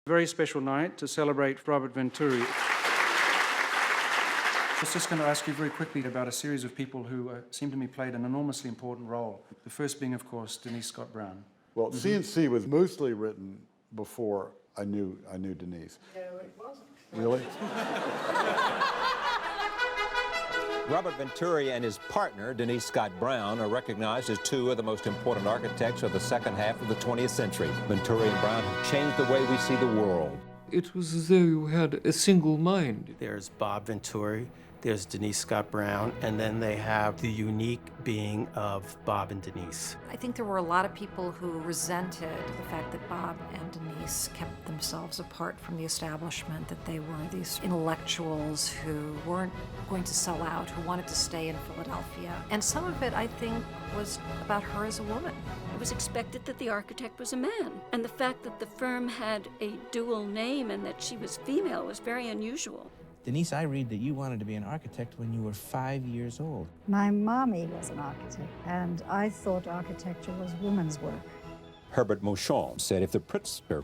Very special night to celebrate Robert Venturi. I was just going to ask you very quickly about a series of people who seem to me played an enormously important role. The first being, of course, Denise Scott Brown. Well, C&C was mostly written before I knew Denise. No, it wasn't. Really? Robert Venturi and his partner, Denise Scott Brown, are recognized as two of the most important architects of the second half of the 20th century. Venturi and Brown have changed the way we see the world. It was as though you had a single mind. There's Bob Venturi, there's Denise Scott Brown, and then they have the unique being of Bob and Denise. I think there were a lot of people who resented the fact that Bob and Denise kept themselves apart from the establishment, that they were these intellectuals who weren't going to sell out, who wanted to stay in Philadelphia. And some of it, I think, was about her as a woman. It was expected that the architect was a man, and the fact that the firm had a dual name and that she was female was very unusual. Denise, I read that you wanted to be an architect when you were 5 years old. My mommy was an architect, and I thought architecture was women's work. Herbert Mouchon said if the Pritzker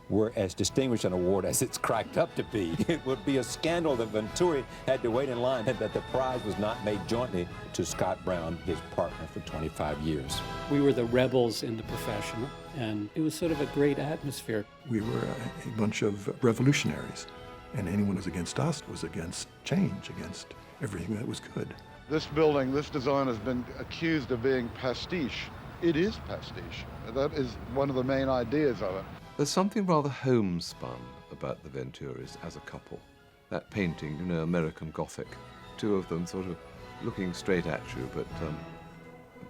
were as distinguished an award as it's cracked up to be, it would be a scandal that Venturi had to wait in line and that the prize was not made jointly to Scott Brown, his partner for 25 years. We were the rebels in the profession, and it was sort of a great atmosphere. We were a bunch of revolutionaries, and anyone who was against us was against change, against everything that was good. This building, this design has been accused of being pastiche. It is pastiche. That is one of the main ideas of it. There's something rather homespun about the Venturis as a couple. That painting, you know, American Gothic, two of them sort of looking straight at you, but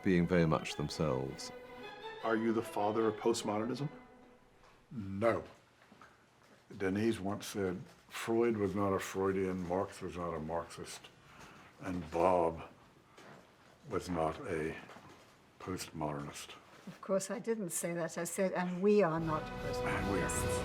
being very much themselves. Are you the father of postmodernism? No. Denise once said, Freud was not a Freudian, Marx was not a Marxist, and Bob was not a postmodernist. Of course, I didn't say that. I said, and we are not postmodernists.